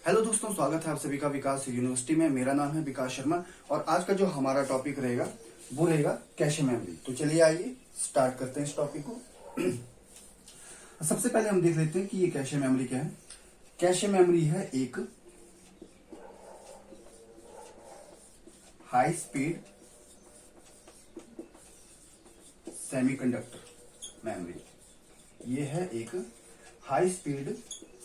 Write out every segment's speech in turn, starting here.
Hello दोस्तों, स्वागत है आप सभी का विकास यूनिवर्सिटी में। मेरा नाम है विकास शर्मा और आज का जो हमारा टॉपिक रहेगा वो रहेगा कैशे मेमोरी। तो चलिए आइए स्टार्ट करते हैं इस टॉपिक को। सबसे पहले हम देख लेते हैं कि ये कैशे मेमोरी क्या है। कैशे मेमोरी है एक हाई स्पीड सेमीकंडक्टर मेमोरी। ये है एक हाई स्पीड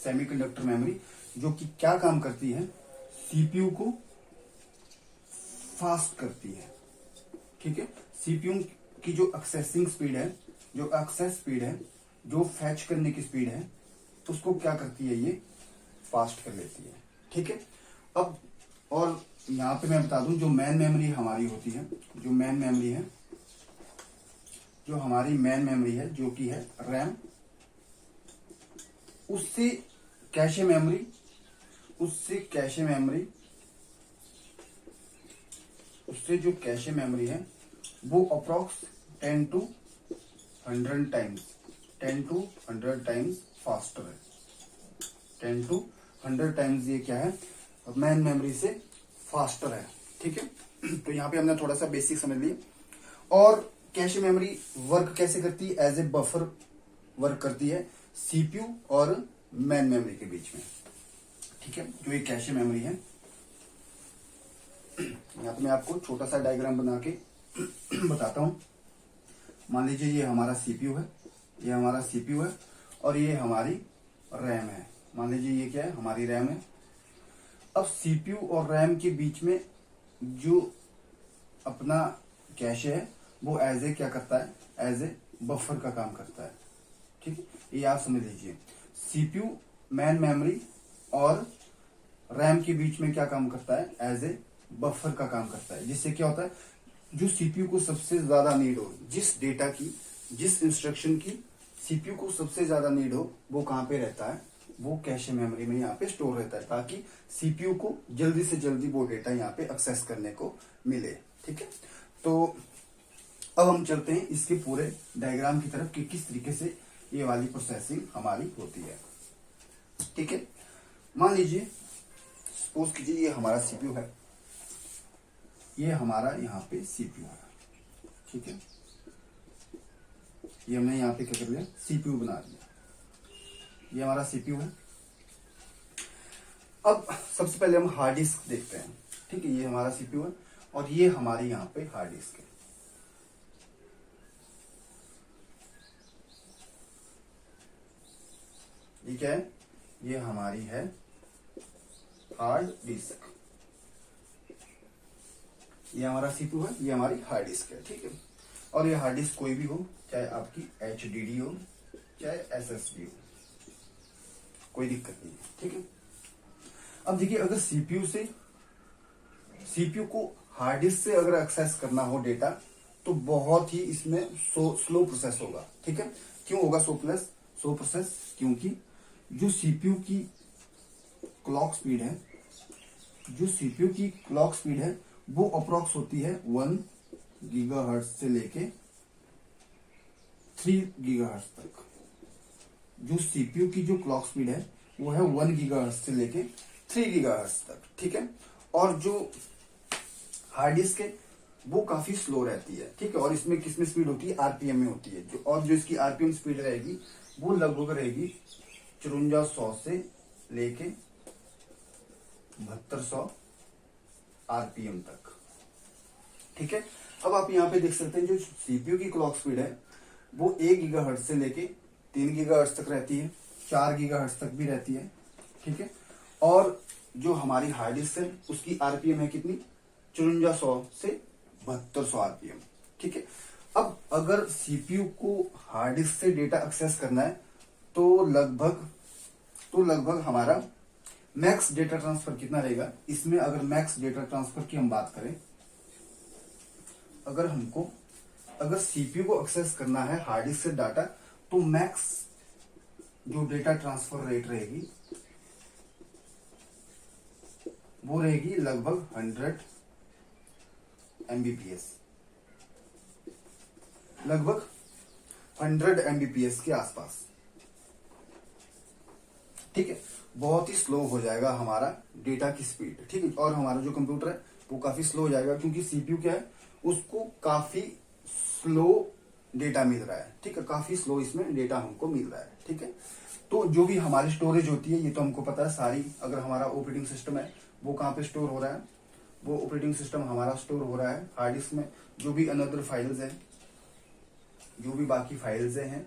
सेमीकंडक्टर मेमोरी जो कि क्या काम करती है, सीपीयू को फास्ट करती है। ठीक है, सीपीयू की जो एक्सेसिंग स्पीड है, जो एक्सेस स्पीड है, जो फैच करने की स्पीड है, तो उसको क्या करती है, ये फास्ट कर लेती है। ठीक है, अब और यहां पे मैं बता दूं, जो मेन मेमोरी हमारी होती है, जो मेन मेमोरी है, जो हमारी मेन मेमोरी है, जो कि है रैम, उससे कैशे मेमोरी, उससे जो कैशे मेमोरी है वो अप्रोक्स 10 to 100 टाइम्स फास्टर है। 10 to 100 टाइम्स ये क्या है, मेन मेमोरी से फास्टर है। ठीक है, तो यहाँ पे हमने थोड़ा सा बेसिक समझ लिया। और कैशे मेमोरी वर्क कैसे करती है, एज ए बफर वर्क करती है सीपीयू और मेन मेमोरी के बीच में। ठीक है, जो ये कैशे मेमोरी है, यहाँ पे मैं आपको छोटा सा डायग्राम बना के बताता हूं। मान लीजिए ये हमारा सीपीयू है, ये हमारा सीपीयू है और ये हमारी रैम है। मान लीजिए ये क्या है, हमारी रैम है। अब सीपीयू और रैम के बीच में जो अपना कैशे है वो एज ए क्या करता है, एज ए बफर का काम करता है। ठीक है, ये आप समझ लीजिए। सीपीयू मेन मेमोरी और रैम के बीच में क्या काम करता है, एज ए बफर का काम करता है। जिससे क्या होता है, जो सीपीयू को सबसे ज्यादा नीड हो, जिस डेटा की, जिस इंस्ट्रक्शन की सीपीयू को सबसे ज्यादा नीड हो, वो कहां पे रहता है, वो कैशे मेमोरी में यहाँ पे स्टोर रहता है, ताकि सीपीयू को जल्दी से जल्दी वो डेटा यहाँ पे एक्सेस करने को मिले। ठीक है, तो अब हम चलते हैं इसके पूरे डायग्राम की तरफ कि किस तरीके से ये वाली प्रोसेसिंग हमारी होती है। ठीक है, मान लीजिए, सपोज कीजिए ये हमारा सीपीयू है, ये हमारा यहाँ पे सीपीयू है। ठीक है, ये हमने यहाँ पे क्या कर लिया, सीपीयू बना दिया। ये हमारा सीपीयू है। अब सबसे पहले हम हार्ड डिस्क देखते हैं। ठीक है, ये हमारा सीपीयू है और ये हमारी यहाँ पे हार्ड डिस्क है। ये क्या है, ये हमारी है हार्ड डिस्क। ये हमारा सीपीयू है, ये हमारी हार्ड डिस्क है। ठीक है, और ये हार्ड डिस्क कोई भी हो, चाहे आपकी एचडीडी हो, चाहे एसएसडी हो, कोई दिक्कत नहीं है। ठीक है, अब देखिए, अगर सीपीयू को हार्ड डिस्क से अगर एक्सेस करना हो डेटा, तो बहुत ही इसमें स्लो प्रोसेस होगा। ठीक है, क्यों होगा स्लो प्रोसेस, क्योंकि जो सीपीयू की क्लॉक स्पीड है, वो अप्रोक्स होती है 1 गीगाहर्ट्ज से लेके 3 गीगाहर्ट्ज तक। जो सीपीयू की जो क्लॉक स्पीड है वो है 1 गीगाहर्ट्ज से लेके 3 गीगाहर्ट्ज तक। ठीक है, और जो हार्ड डिस्क है वो काफी स्लो रहती है। ठीक है, और इसमें किसमें स्पीड होती है, आरपीएम में होती है। जो इसकी आरपीएम स्पीड रहेगी वो लगभग रहेगी 5400 से लेके 7200 आरपीएम तक। ठीक है, अब आप यहाँ पे देख सकते हैं, जो सीपीयू की क्लॉक स्पीड है वो 1 गीगाहर्ट्ज से लेके 3 गीगाहर्ट्ज तक रहती है, 4 गीगाहर्ट्ज तक भी रहती है। ठीक है, और जो हमारी हार्ड डिस्क है उसकी आरपीएम है कितनी, 5400 से 7200 आरपीएम। ठीक है, अब अगर सीपीयू को हार्ड डिस्क से डेटा एक्सेस करना है तो लगभग हमारा मैक्स डेटा ट्रांसफर कितना रहेगा। इसमें अगर मैक्स डेटा ट्रांसफर की हम बात करें, अगर सीपीयू को एक्सेस करना है हार्ड डिस्क से डाटा, तो मैक्स जो डेटा ट्रांसफर रेट रहेगी वो रहेगी लगभग 100 एमबीपीएस, लगभग 100 एमबीपीएस के आसपास। ठीक है, बहुत ही स्लो हो जाएगा हमारा डेटा की स्पीड, ठीक है। और हमारा जो कंप्यूटर है वो काफी स्लो हो जाएगा, क्योंकि सीपीयू क्या है, उसको काफी स्लो डेटा मिल रहा है, ठीक है, काफी स्लो इसमें डेटा हमको मिल रहा है, ठीक है। तो जो भी हमारी स्टोरेज होती है ये तो हमको पता है सारी, अगर हमारा ऑपरेटिंग सिस्टम है वो कहाँ पे स्टोर हो रहा है, वो ऑपरेटिंग सिस्टम हमारा स्टोर हो रहा है हार्ड डिस्क में। जो भी अनदर फाइल्स है, जो भी बाकी फाइल्स हैं,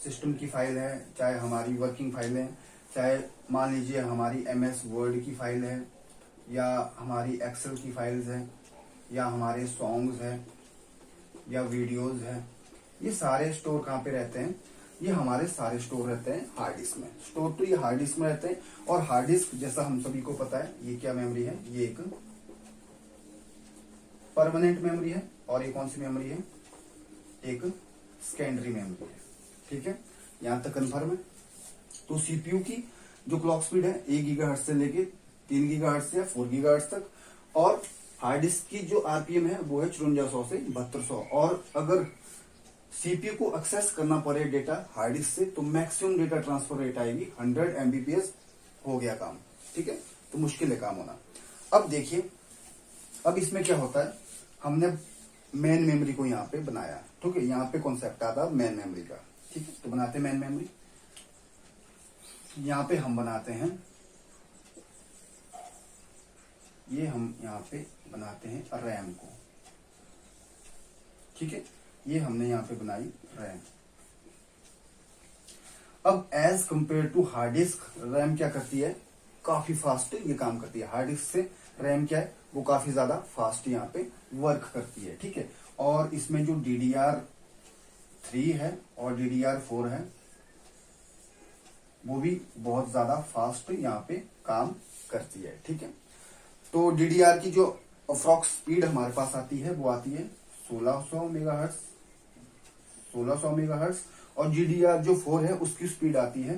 सिस्टम की फाइल है, चाहे हमारी वर्किंग फाइल है, चाहे मान लीजिए हमारी MS वर्ड की फाइल है, या हमारी एक्सेल की फाइल्स है, या हमारे सॉन्ग्स है, या वीडियोस है, ये सारे स्टोर कहाँ पे रहते हैं, ये हमारे सारे स्टोर रहते हैं हार्ड डिस्क में। स्टोर तो ये हार्ड डिस्क में रहते हैं। और हार्ड डिस्क जैसा हम सभी को पता है ये क्या मेमोरी है, ये एक परमानेंट मेमोरी है, और ये कौन सी मेमोरी है, एक सेकेंडरी मेमोरी है, ठीक है, यहां तक कन्फर्म है। तो सीपीयू की जो क्लॉक स्पीड है 1 गीगाहर्ट्ज से लेके 3 गीगाहर्ट्ज या 4 गीगाहर्ट्ज तक, और हार्ड डिस्क की जो आरपीएम है वो है 5400 से 7200। और अगर सीपीयू को एक्सेस करना पड़े डेटा हार्ड डिस्क से तो मैक्सिमम डेटा ट्रांसफर रेट आएगी 100 MBPS, हो गया काम, ठीक है। तो मुश्किल है काम होना। अब देखिए, अब इसमें क्या होता है, हमने मेन मेमोरी को यहाँ पे बनाया, ठीक है, यहाँ पे कॉन्सेप्ट आता मेन मेमोरी का, ठीक है। तो बनाते मेन मेमोरी, यहाँ पे हम बनाते हैं, ये हम यहाँ पे बनाते हैं रैम को, ठीक है, ये हमने यहाँ पे बनाई रैम। अब as compare to hard disk, RAM क्या करती है, काफी फास्ट ये काम करती है। हार्ड डिस्क से रैम क्या है, वो काफी ज्यादा फास्ट यहाँ पे वर्क करती है, ठीक है। और इसमें जो DDR3 है और DDR4 है वो भी बहुत ज्यादा फास्ट यहाँ पे काम करती है, ठीक है। तो DDR की जो अप्रॉक्स स्पीड हमारे पास आती है वो आती है 1600 मेगाहर्ट्ज, 1600 मेगाहर्ट्ज। और GDR जो 4 है उसकी स्पीड आती है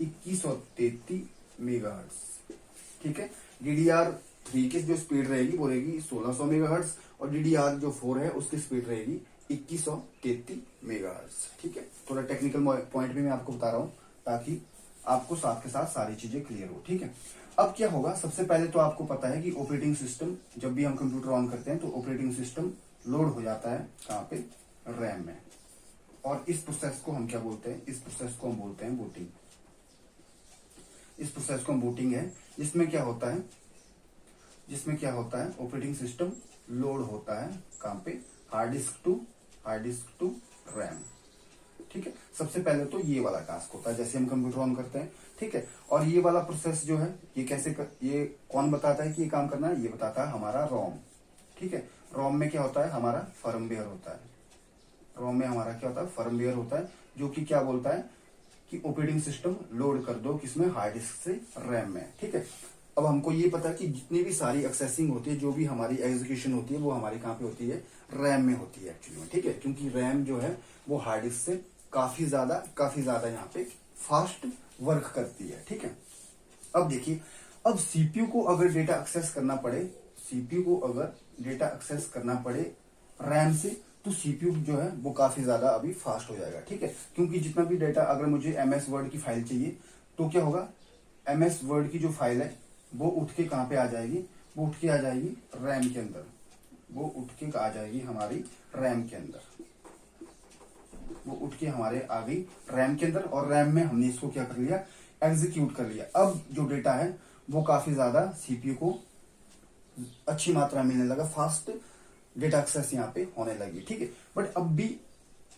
2133 मेगाहर्ट्ज, ठीक है। DDR3 की जो स्पीड रहेगी वो रहेगी 1600 मेगाहर्ट्ज, और DDR जो 4 है उसकी स्पीड रहेगी 2133 मेगाहर्ट्ज, ठीक है। थोड़ा टेक्निकल पॉइंट भी मैं आपको बता रहा हूं ताकि आपको साथ के साथ सारी चीजें क्लियर हो, ठीक है। अब क्या होगा, सबसे पहले तो आपको पता है कि ऑपरेटिंग सिस्टम, जब भी हम कंप्यूटर ऑन करते हैं तो ऑपरेटिंग सिस्टम लोड हो जाता है कहाँ पे, रैम में। और इस प्रोसेस को हम क्या बोलते हैं, इस प्रोसेस को हम बोलते हैं बूटिंग। इस प्रोसेस को हम बूटिंग है, जिसमें क्या होता है, जिसमें क्या होता है, ऑपरेटिंग सिस्टम लोड होता है कहाँ पे, हार्ड डिस्क टू रैम, ठीक है। सबसे पहले तो ये वाला टास्क होता है जैसे हम कंप्यूटर ऑन करते हैं, ठीक है। और ये वाला प्रोसेस जो है ये ये कौन बताता है कि ये काम करना है, ये बताता है हमारा रोम, ठीक है। रोम में क्या होता है, हमारा फर्मवेयर होता है। रोम में हमारा क्या होता है, फर्मवेयर होता है, जो कि क्या बोलता है कि ऑपरेटिंग सिस्टम लोड कर दो किसमें, हार्ड डिस्क से रैम में, ठीक है। अब हमको ये पता है कि जितनी भी सारी एक्सेसिंग होती है, जो भी हमारी एग्जीक्यूशन होती है वो हमारी कहाँ पे होती है, रैम में होती है एक्चुअली में, ठीक है। क्योंकि रैम जो है वो हार्ड डिस्क से काफी ज्यादा यहाँ पे फास्ट वर्क करती है, ठीक है। अब देखिए, अब सीपीयू को अगर डेटा एक्सेस करना पड़े, सीपीयू को अगर डेटा एक्सेस करना पड़े रैम से, तो सीपीयू जो है वो काफी ज्यादा अभी फास्ट हो जाएगा, ठीक है। क्योंकि जितना भी डेटा, अगर मुझे MS वर्ड की फाइल चाहिए तो क्या होगा, MS वर्ड की जो फाइल है वो उठ के कहाँ पे आ जाएगी, वो उठ के आ जाएगी रैम के अंदर, वो उठ के आ जाएगी हमारी रैम के अंदर, वो उठ के हमारे आ गई रैम के अंदर। और रैम में हमने इसको क्या कर लिया, एग्जीक्यूट कर लिया। अब जो डेटा है वो काफी ज्यादा सीपीयू को अच्छी मात्रा मिलने लगा, फास्ट डेटा एक्सेस यहाँ पे होने लगी, ठीक है। बट अब भी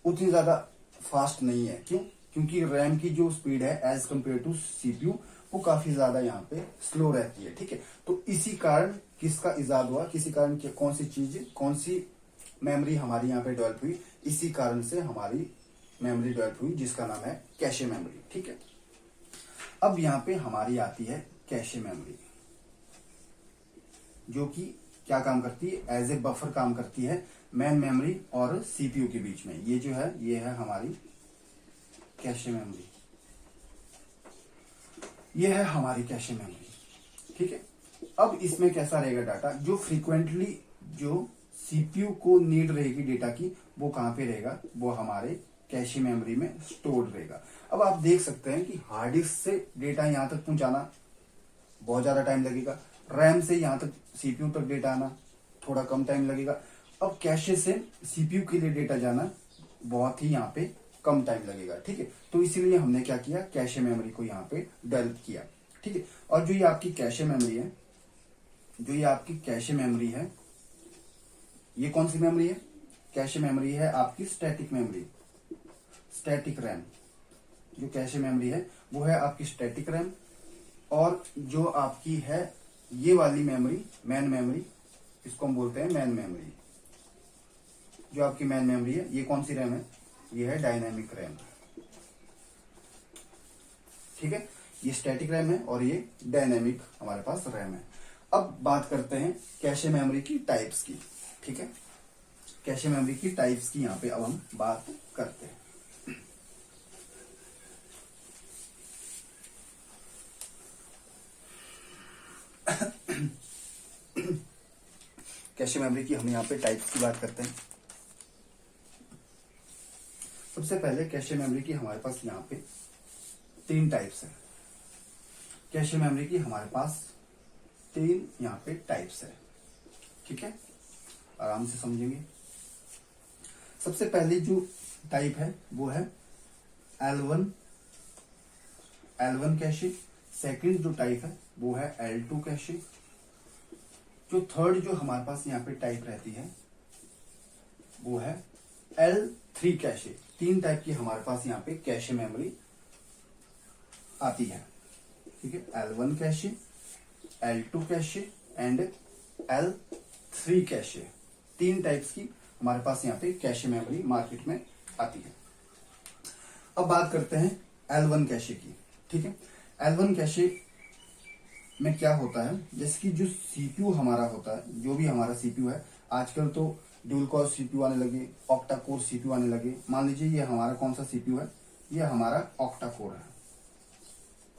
उतनी ज्यादा फास्ट नहीं है, क्यों, क्योंकि रैम की जो स्पीड है एज कंपेयर टू सीपीयू वो काफी ज्यादा यहाँ पे स्लो रहती है, ठीक है। तो इसी कारण किसका इजाद हुआ, किसी कारण कौन सी चीज, कौन सी मेमोरी हमारी यहाँ पे डेवलप हुई, इसी कारण से हमारी मेमोरी डेवलप हुई जिसका नाम है कैशे मेमोरी, ठीक है। अब यहाँ पे हमारी आती है कैशे मेमोरी, जो कि क्या काम करती है, एज ए बफर काम करती है मेन मेमोरी और सीपीयू के बीच में। ये जो है ये है हमारी कैशे मेमोरी, ये है हमारी कैशे मेमोरी, ठीक है। अब इसमें कैसा रहेगा डाटा, जो फ्रीक्वेंटली जो सीपीयू को नीड रहेगी डेटा की, वो कहां पे रहेगा, वो हमारे कैशे मेमोरी में स्टोर्ड रहेगा। अब आप देख सकते हैं कि हार्ड डिस्क से डेटा यहां तक पहुंचाना बहुत ज्यादा टाइम लगेगा, रैम से यहां तक सीपीयू तक डेटा आना थोड़ा कम टाइम लगेगा। अब कैशे से सीपीयू के लिए डेटा जाना बहुत ही यहाँ पे कम टाइम लगेगा, ठीक है। तो इसीलिए हमने क्या किया, कैशे मेमोरी को यहाँ पे डेवलप किया, ठीक है। और जो ये आपकी कैशे मेमोरी है, जो ये आपकी कैशे मेमोरी है, ये कौन सी मेमोरी है, कैशे मेमोरी है आपकी स्टैटिक मेमोरी, स्टैटिक रैम। जो कैशे मेमोरी है वो है आपकी स्टैटिक रैम। और जो आपकी है ये वाली मेमोरी, मैन मेमोरी, इसको हम बोलते हैं मैन मेमोरी। जो आपकी मैन मेमोरी है ये कौन सी रैम है, ये है डायनेमिक रैम, ठीक है। ये स्टैटिक रैम है और ये डायनेमिक हमारे पास रैम है। अब बात करते हैं कैशे मेमोरी की टाइप्स की, ठीक है। कैशे मेमोरी की टाइप्स की यहां पे अब हम बात करते हैं। कैशे मेमोरी की हम यहाँ पे टाइप्स की बात करते हैं। सबसे पहले कैशे मेमोरी की हमारे पास यहाँ पे 3 टाइप्स है। कैशे मेमोरी की हमारे पास 3 यहाँ पे टाइप्स है, ठीक है, आराम से समझेंगे। सबसे पहली जो टाइप है वो है L1 कैशे। सेकंड जो टाइप है वो है L2 कैशे। जो थर्ड जो हमारे पास यहाँ पे टाइप रहती है वो है L3 कैशे। 3 टाइप की हमारे पास यहाँ पे कैशे मेमोरी आती है, ठीक है। L1 cache, L2 cache and L3 cache. 3 types की हमारे पास यहाँ पे कैशे मेमोरी मार्केट में आती है। अब बात करते हैं L1 कैशे की, ठीक है। L1 कैशे में क्या होता है, जैसे कि जो सीपीयू हमारा होता है, जो भी हमारा सीपीयू है, आजकल तो ड्यूल कोर सीपीयू आने लगे, ऑक्टा कोर सीपीयू आने लगे। मान लीजिए ये हमारा कौन सा सीपीयू है, ये हमारा ऑक्टा कोर है।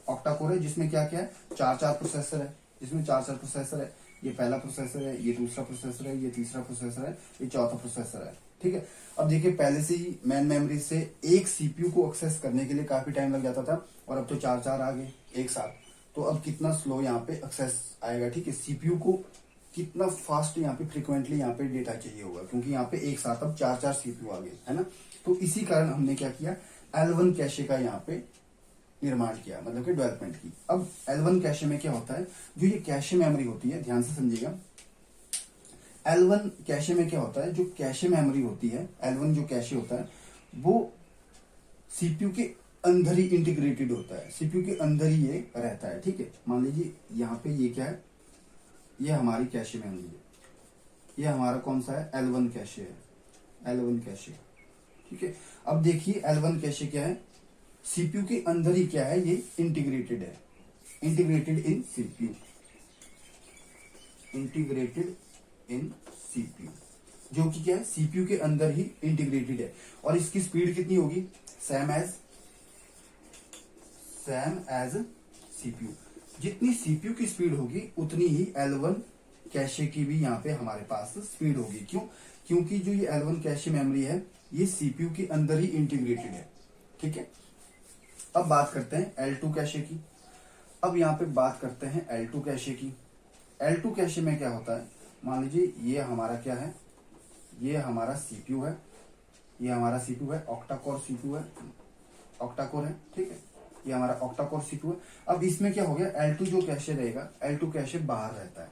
ऑक्टा कोर है जिसमें क्या क्या है, 4 प्रोसेसर है, जिसमें 4 प्रोसेसर है। ये पहला प्रोसेसर है, ये दूसरा प्रोसेसर है, ये तीसरा प्रोसेसर है, ये चौथा प्रोसेसर है, ठीक है। अब देखिए पहले से ही मैन मेमोरी से एक सीपीयू को एक्सेस करने के लिए काफी टाइम लग जाता था, और अब तो 4 आ गए एक साथ। तो अब कितना स्लो यहाँ पे एक्सेस आएगा, ठीक है। सीपीयू को कितना फास्ट यहाँ पे फ्रिक्वेंटली यहाँ पे डेटा चाहिए होगा, क्योंकि यहाँ पे एक साथ अब 4 सीपीयू आ गए, है ना। तो इसी कारण हमने क्या किया, L1 कैशे का यहाँ पे निर्माण किया, मतलब कि डेवलपमेंट की। अब L1 कैशे में क्या होता है, जो ये कैशे मेमोरी होती है, ध्यान से समझिएगा। L1 कैशे में क्या होता है, जो कैशे मेमोरी होती है, L1 जो कैशे होता है वो सीपीयू के अंदर ही इंटीग्रेटेड होता है, सीपीयू के अंदर ही ये रहता है, ठीक है। मान लीजिए यहाँ पे ये क्या है, ये हमारी कैशे मेमोरी है, ये हमारा कौन सा है, L1 कैशे है, L1 कैशे, ठीक है। अब देखिए L1 कैशे क्या है, सीपीयू के अंदर ही क्या है, ये इंटीग्रेटेड है, integrated in CPU, integrated in CPU, जो कि क्या है, सीपीयू के अंदर ही इंटीग्रेटेड है। और इसकी स्पीड कितनी होगी, सेम एज सीपीयू। जितनी सीपीयू की स्पीड होगी उतनी ही L1 कैशे की भी यहाँ पे हमारे पास स्पीड होगी। क्यों, क्योंकि जो ये L1 कैशे मेमोरी है ये सीपीयू के अंदर ही इंटीग्रेटेड है, ठीक है। अब बात करते हैं L2 कैशे की। अब यहाँ पे बात करते हैं L2 कैशे की। L2 कैशे में क्या होता है, मान लीजिए ये हमारा क्या है, ये हमारा सीपीयू है, ये हमारा सीपीयू है, ऑक्टा कोर सीपीयू है, ऑक्टा कोर है, ठीक है। ये हमारा ऑक्टा कोर सीपीयू है। अब इसमें क्या हो गया, L2 जो कैशे रहेगा, L2 कैशे बाहर रहता है,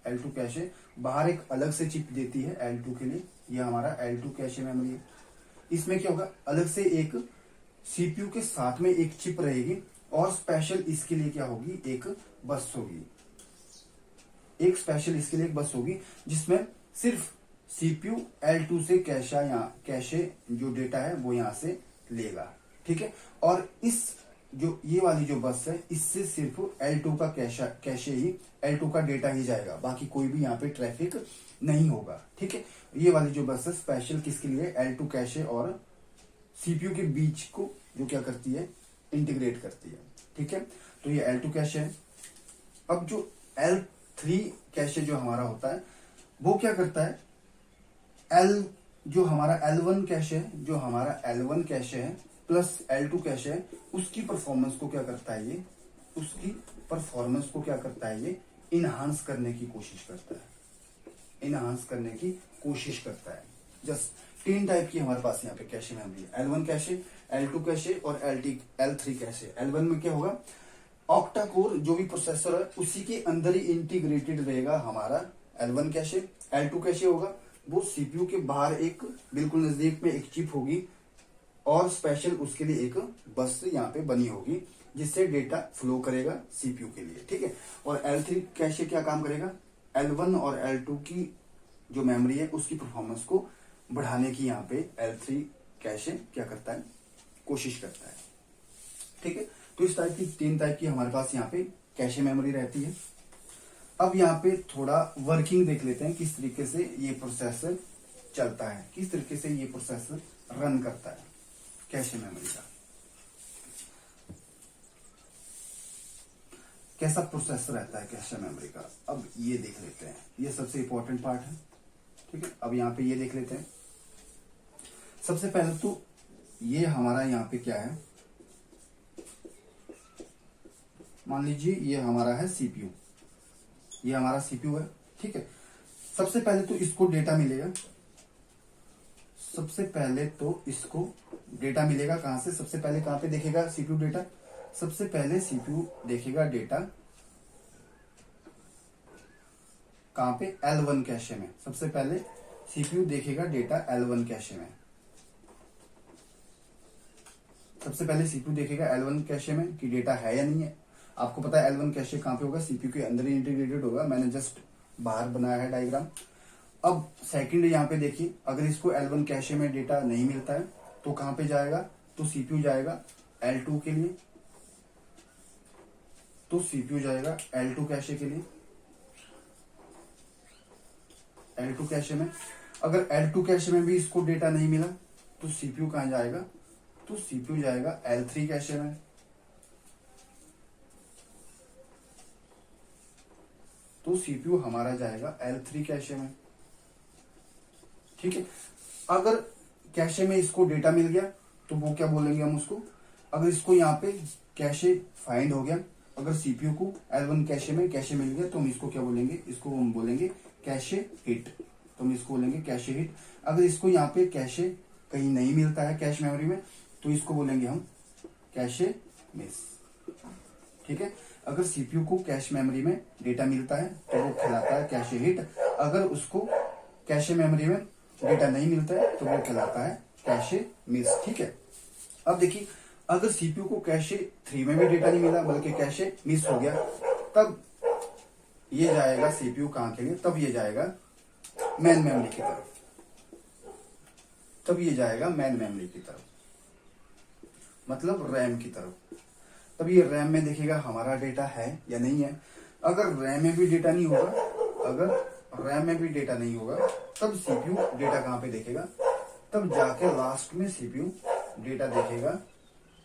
L2 कैशे बाहर एक अलग से चिप देती है L2 के लिए, ये हमारा L2 कैशे मेमोरी है। इसमें क्या होगा, अलग से एक सीपीयू के साथ में एक चिप रहेगी, और स्पेशल इसके लिए क्या होगी, एक बस होगी, एक स्पेशल इसके लिए एक बस होगी, जिसमें सिर्फ सीपीयू L2 से कैशे जो डेटा है वो यहां से लेगा, ठीक है। और इस जो ये वाली जो बस है, इससे सिर्फ L2 का कैशे ही, L2 का डेटा ही जाएगा, बाकी कोई भी यहाँ पे ट्रैफिक नहीं होगा, ठीक है। ये वाली जो बस है स्पेशल किसके लिए, L2 कैशे और सीपीयू के बीच को जो क्या करती है, इंटीग्रेट करती है, ठीक है। तो ये L2 कैशे है। अब जो L3 कैशे जो हमारा होता है वो क्या करता है, जो हमारा L1 कैश है, जो हमारा L1 कैश है प्लस L2 कैश है, उसकी परफॉर्मेंस को क्या करता है ये, उसकी परफॉर्मेंस को क्या करता है ये, इनहांस करने की कोशिश करता है, इनहांस करने की कोशिश करता है। जस्ट 3 टाइप की हमारे पास यहाँ पे कैशे मेमोरी है, L1 कैशे, L2 कैशे और L3 कैशे। L1 में क्या होगा, ऑक्टा कोर जो भी प्रोसेसर है उसी के अंदर ही इंटीग्रेटेड रहेगा हमारा L1 कैशे। L2 कैशे होगा वो सीपीयू के बाहर एक बिल्कुल नजदीक में एक चिप होगी और स्पेशल उसके लिए एक बस यहाँ पे बनी होगी जिससे डेटा फ्लो करेगा सीपीयू के लिए, ठीक है। और L3 कैशे क्या काम करेगा, L1 और L2 की जो मेमोरी है उसकी परफॉर्मेंस को बढ़ाने की यहाँ पे L3 कैशे क्या करता है, कोशिश करता है, ठीक है। तो इस टाइप की 3 टाइप की हमारे पास यहाँ पे कैशे मेमोरी रहती है। अब यहाँ पे थोड़ा वर्किंग देख लेते हैं, किस तरीके से ये प्रोसेसर चलता है, किस तरीके से ये प्रोसेसर रन करता है कैशे मेमोरी का, कैसा प्रोसेसर रहता है कैशे मेमोरी का। अब ये देख लेते हैं, ये सबसे इंपॉर्टेंट पार्ट है, ठीक है। अब यहाँ पे ये देख लेते हैं। सबसे पहले तो ये हमारा यहाँ पे क्या है, मान लीजिए ये हमारा है सीपीयू, ये हमारा सीपीयू है, ठीक है। सबसे पहले तो इसको डेटा मिलेगा, सबसे पहले तो इसको डेटा मिलेगा कहां से, सबसे पहले कहां पे देखेगा सीपीयू डेटा, सबसे पहले सीपीयू देखेगा डेटा कहां पे, L1 कैशे में। सबसे पहले सीपीयू देखेगा डेटा L1 कैशे में, सबसे पहले सीपीयू देखेगा L1 कैशे में कि डेटा है या नहीं है। आपको पता है L1 कैशे कहां पे होगा, सीपीयू के अंदर ही इंटीग्रेटेड होगा, मैंने जस्ट बाहर बनाया है डायग्राम। अब सेकंड यहाँ पे देखिए, अगर इसको L1 कैशे में डेटा नहीं मिलता है तो कहां पे जाएगा, तो सीपीयू जाएगा L2 के लिए, तो सीपीयू जाएगा L2 कैशे के लिए, L2 कैशे में। अगर L2 कैशे में भी इसको डेटा नहीं मिला तो सीपीयू कहां जाएगा, तो सीपीयू जाएगा L3 कैशे में, तो सीपीयू हमारा जाएगा L3 कैशे में, ठीक है। अगर कैशे में इसको डेटा मिल गया तो वो क्या बोलेंगे हम उसको, अगर इसको यहाँ पे कैशे फाइंड हो गया, अगर सीपीयू को L1 कैशे में कैशे मिल गया तो हम इसको क्या बोलेंगे, इसको हम बोलेंगे कैशे हिट, तो हम इसको बोलेंगे कैशे हिट। अगर इसको यहाँ पे कैशे कहीं नहीं मिलता है कैश मेमोरी में तो इसको बोलेंगे हम कैशे मिस, ठीक है। अगर सीपीयू को कैश मेमोरी में डेटा मिलता है तो वो कहलाता है कैशे हिट, अगर उसको कैशे मेमोरी में डेटा नहीं मिलता है तो वो कहलाता है कैशे मिस, ठीक है। अब देखिए, अगर सीपीयू को कैशे 3 में भी डेटा नहीं मिला बल्कि कैशे मिस हो गया, तब ये जाएगा सीपीयू कहां के लिए, तब ये जाएगा मेन मेमोरी की तरफ, तब ये जाएगा मेन मेमोरी की तरफ, मतलब रैम की तरफ। तब ये रैम में देखेगा हमारा डेटा है या नहीं है। अगर रैम में भी डेटा नहीं होगा, अगर रैम में भी डेटा नहीं होगा तब सीपीयू डेटा कहां पे देखेगा, तब जाके लास्ट में सीपीयू डेटा देखेगा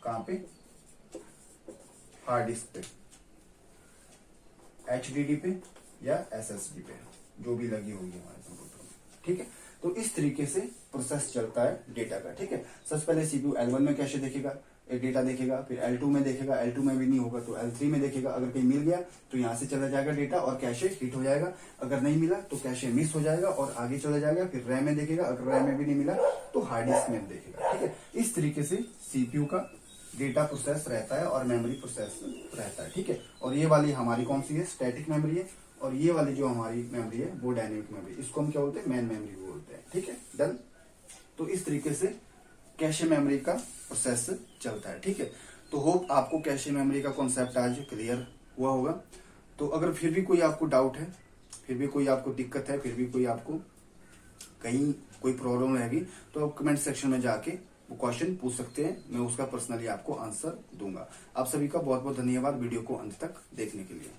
कहां पे, हार्ड डिस्क पे, एचडीडी पे या एसएसडी पे, जो भी लगी होगी हमारे कंप्यूटर में, ठीक है। तो इस तरीके से प्रोसेस चलता है डेटा का, ठीक है। सबसे पहले सीपीयू L1 में कैशे देखेगा, डेटा देखेगा, फिर L2 में देखेगा, L2 में भी नहीं होगा तो L3 में देखेगा, अगर कहीं मिल गया तो यहाँ से चला जाएगा डेटा और कैशे हिट हो जाएगा, अगर नहीं मिला तो कैशे मिस हो जाएगा और आगे चला जाएगा, फिर रैम में देखेगा, अगर रैम में भी नहीं मिला तो हार्ड डिस्क में देखेगा, ठीक है। इस तरीके से सीपीयू का डेटा प्रोसेस रहता है और मेमोरी प्रोसेस रहता है, ठीक है। और ये वाली हमारी कौन सी है, स्टैटिक मेमोरी है, और ये वाली जो हमारी मेमोरी है वो डायनेमिक मेमोरी, इसको हम क्या बोलते हैं, मेन मेमोरी बोलते हैं, ठीक है। डन। तो इस तरीके से कैशे मेमोरी का प्रोसेस चलता है, ठीक है। तो होप आपको कैशे मेमोरी का कॉन्सेप्ट आज क्लियर हुआ होगा। तो अगर फिर भी कोई आपको डाउट है, फिर भी कोई आपको दिक्कत है, फिर भी कोई आपको कहीं कोई प्रॉब्लम रहेगी तो आप कमेंट सेक्शन में जाके वो क्वेश्चन पूछ सकते हैं, मैं उसका पर्सनली आपको आंसर दूंगा। आप सभी का बहुत बहुत धन्यवाद वीडियो को अंत तक देखने के लिए।